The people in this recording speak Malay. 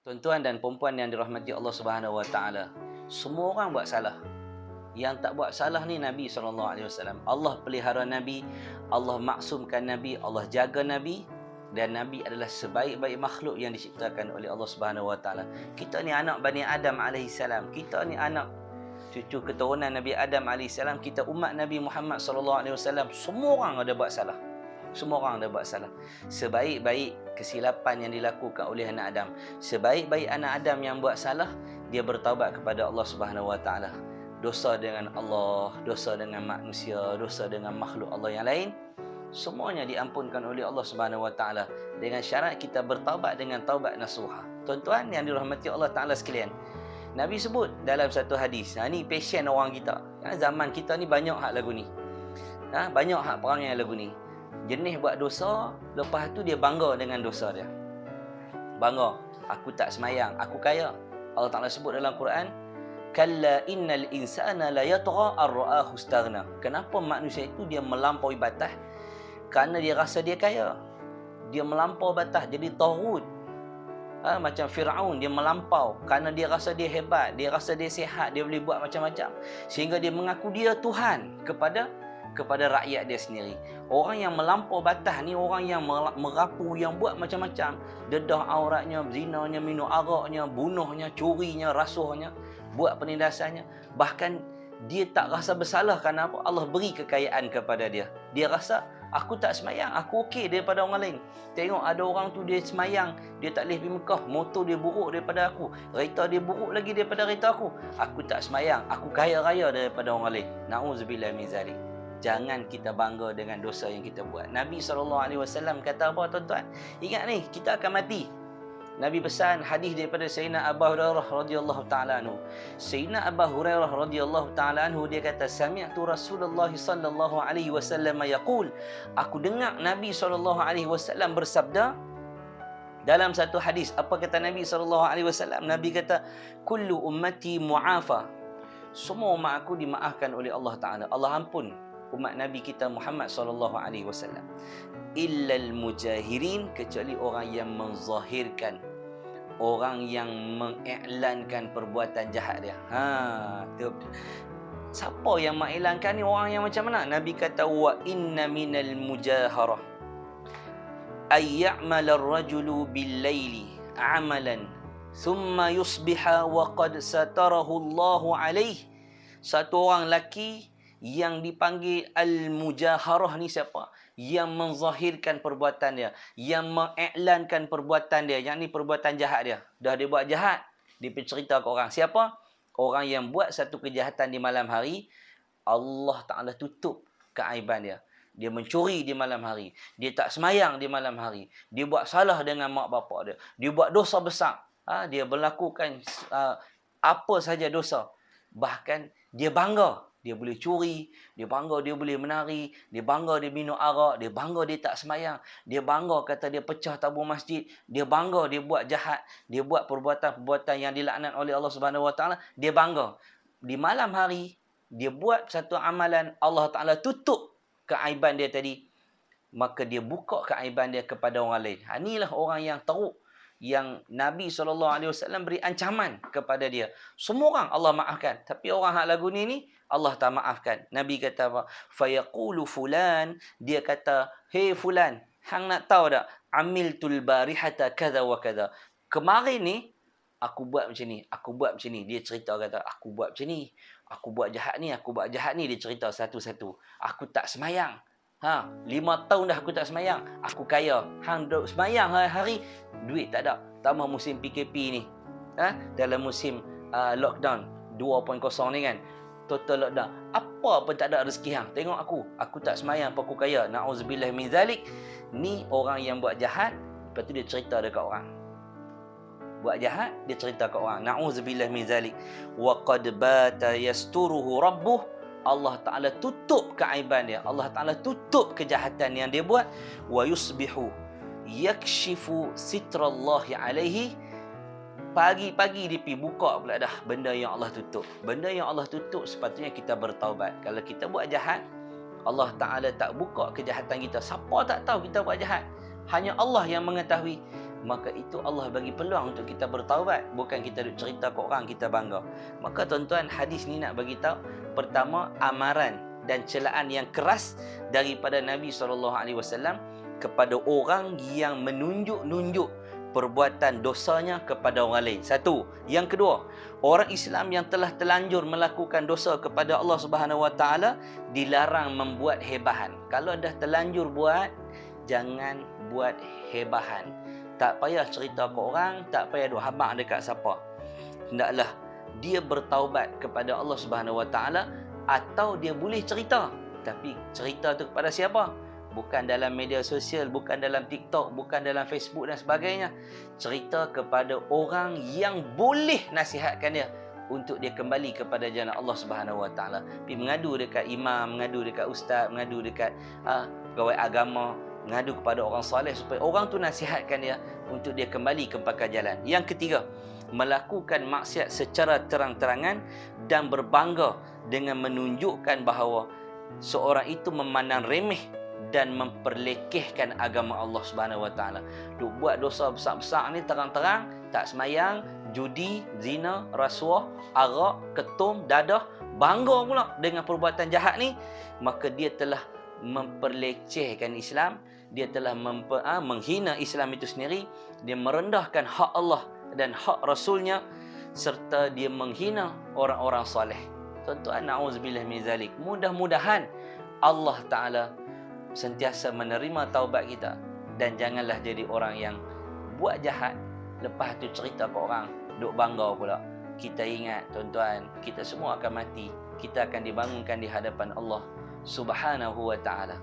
Tuan-tuan dan puan-puan yang dirahmati Allah Subhanahu Wa Taala, semua orang buat salah. Yang tak buat salah ni Nabi SAW. Allah pelihara Nabi, Allah maksumkan Nabi, Allah jaga Nabi, dan Nabi adalah sebaik-baik makhluk yang diciptakan oleh Allah Subhanahu Wa Taala. Kita ni anak Bani Adam alaihissalam. Kita ni anak cucu keturunan Nabi Adam alaihissalam. Kita umat Nabi Muhammad SAW. Semua orang ada buat salah. Semua orang ada buat salah. Sebaik-baik kesilapan yang dilakukan oleh anak Adam, sebaik-baik anak Adam yang buat salah, dia bertaubat kepada Allah Subhanahu Wa Taala. Dosa dengan Allah, dosa dengan manusia, dosa dengan makhluk Allah yang lain, semuanya diampunkan oleh Allah Subhanahu Wa Taala dengan syarat kita bertaubat dengan taubat nasuha. Tuan-tuan yang dirahmati Allah Taala sekalian, Nabi sebut dalam satu hadis, ni passion orang kita. Zaman kita ni banyak hak lagu ni. Banyak hak perangai lagu ni. Jenis buat dosa, lepas tu dia bangga dengan dosa dia. Bangga, aku tak semayang, aku kaya. Allah Ta'ala sebut dalam Quran, kalla innal insana la yatgha ar-ra'ahu istaghna. Kenapa manusia itu dia melampaui batas? Kerana dia rasa dia kaya. Dia melampau batas, jadi taghut. Macam Fir'aun, dia melampau kerana dia rasa dia hebat, dia rasa dia sihat, dia boleh buat macam-macam, sehingga dia mengaku dia Tuhan kepada rakyat dia sendiri. Orang yang melampau batas ni orang yang merapu, yang buat macam-macam, dedah auratnya, zinanya, minum araknya, bunuhnya, curinya, rasuhnya, buat penindasannya. Bahkan dia tak rasa bersalah kerana apa? Allah beri kekayaan kepada dia. Dia rasa aku tak semayang, aku okey daripada orang lain. Tengok ada orang tu dia semayang, dia tak boleh pergi Mekah, motor dia buruk daripada aku, kereta dia buruk lagi daripada kereta aku. Aku tak semayang, aku kaya raya daripada orang lain. Na'udzubillah min zalik. Jangan kita bangga dengan dosa yang kita buat. Nabi SAW kata apa tuan-tuan? Ingat ni, kita akan mati. Nabi pesan hadis daripada Sayyidina Abu Hurairah radhiyallahu taala anhu. Sayyidina Abu Hurairah radhiyallahu taala anhu dia kata, sami'tu Rasulullah sallallahu alaihi wasallam yaqul, aku dengar Nabi sallallahu alaihi wasallam bersabda dalam satu hadis. Apa kata Nabi sallallahu alaihi wasallam? Nabi kata, kullu ummati mu'afa. Semua umat aku dimaafkan oleh Allah Taala. Allah ampun umat Nabi kita Muhammad sallallahu alaihi wasallam. Illal mujahirin, kecuali orang yang menzahirkan, orang yang mengiklankan perbuatan jahat dia. Siapa yang mengiklankan ni? Orang yang macam mana? Nabi kata, wa inna minal mujaharah ay ya'mal ar-rajulu bil-laili 'amalan thumma yusbiha wa qad satarahu Allahu alaihi. Satu orang lelaki yang dipanggil al-mujaharah ni siapa? Yang menzahirkan perbuatan dia, yang mengiklankan perbuatan dia, yang ni perbuatan jahat dia. Dah dia buat jahat, dia pergi cerita ke orang. Siapa? Orang yang buat satu kejahatan di malam hari, Allah Ta'ala tutup keaiban dia. Dia mencuri di malam hari, dia tak semayang di malam hari, dia buat salah dengan mak bapak dia, dia buat dosa besar, dia melakukan apa saja dosa. Bahkan dia bangga dia boleh curi, dia bangga dia boleh menari, dia bangga dia minum arak, dia bangga dia tak semayang, dia bangga kata dia pecah tabung masjid, dia bangga dia buat jahat, dia buat perbuatan-perbuatan yang dilaknat oleh Allah Subhanahu Wa Taala, dia bangga. Di malam hari dia buat satu amalan, Allah Taala tutup keaiban dia tadi, maka dia buka keaiban dia kepada orang lain. Inilah orang yang teruk, yang Nabi SAW beri ancaman kepada dia. Semua orang Allah maafkan, tapi orang hak lagu ni Allah tak maafkan. Nabi kata apa? Fayaqulu fulan, dia kata, hey fulan, hang nak tahu tak? Amiltul barihata kadha wa kadha. Kemarin ni aku buat macam ni, aku buat macam ni. Dia cerita kata, aku buat macam ni, aku buat jahat ni, aku buat jahat ni. Dia cerita satu-satu. Aku tak semayang. 5 tahun dah aku tak semayang. Aku kaya. Hang duk semayang hari-hari, duit tak ada. Tambah musim PKP ni. Dalam musim lockdown 2.0 ni kan. Total lockdown. Apa pun tak ada rezeki hang. Tengok aku tak semayang apa aku kaya. Na'udzubillah min zalik. Ni orang yang buat jahat, lepas tu dia cerita dekat orang. Buat jahat, dia cerita kat orang. Na'udzubillah min zalik. Wa qad bata yasturuhu rabbuh. Allah Ta'ala tutup keaiban dia. Allah Ta'ala tutup kejahatan yang dia buat. Wa yusbihu yakshifu sitrallahi alaihi. Pagi-pagi dia pergi buka pula dah benda yang Allah tutup. Benda yang Allah tutup sepatutnya kita bertaubat. Kalau kita buat jahat, Allah Ta'ala tak buka kejahatan kita. Siapa tak tahu kita buat jahat? Hanya Allah yang mengetahui. maka itu Allah bagi peluang untuk kita bertaubat, bukan kita duk cerita ke orang kita bangga. Maka tuan-tuan, hadis ni nak bagi tahu, pertama, amaran dan celaan yang keras daripada Nabi SAW kepada orang yang menunjuk-nunjuk perbuatan dosanya kepada orang lain. Satu. Yang kedua, orang Islam yang telah terlanjur melakukan dosa kepada Allah Subhanahu Wa Taala dilarang membuat hebahan. Kalau dah terlanjur buat, jangan buat hebahan. Tak payah cerita ke orang, tak payah duk habaq dekat siapa. Hendaklah dia bertaubat kepada Allah Subhanahu Wa Taala, atau dia boleh cerita, tapi cerita tu kepada siapa? Bukan dalam media sosial, bukan dalam TikTok, bukan dalam Facebook dan sebagainya. Cerita kepada orang yang boleh nasihatkan dia untuk dia kembali kepada jalan Allah Subhanahu Wa Taala. Pergi mengadu dekat imam, mengadu dekat ustaz, mengadu dekat pegawai agama, mengadu kepada orang soleh supaya orang tu nasihatkan dia untuk dia kembali kepada jalan. Yang ketiga, melakukan maksiat secara terang-terangan dan berbangga dengan menunjukkan bahawa seorang itu memandang remeh dan memperlekehkan agama Allah Subhanahu Wa Taala. Duk buat dosa besar-besar ni terang-terang, tak semayang, judi, zina, rasuah, arak, ketum, dadah, bangga pula dengan perbuatan jahat ni, maka dia telah memperlecehkan Islam, dia telah menghina Islam itu sendiri, dia merendahkan hak Allah dan hak Rasulnya, serta dia menghina orang-orang soleh. Tuan-tuan, na'udzubillah min zalik. Mudah-mudahan Allah Ta'ala sentiasa menerima taubat kita, dan janganlah jadi orang yang buat jahat, lepas tu cerita ke orang, duk bangga pula. Kita ingat, tuan-tuan, kita semua akan mati. Kita akan dibangunkan di hadapan Allah Subhanahu Wa Ta'ala.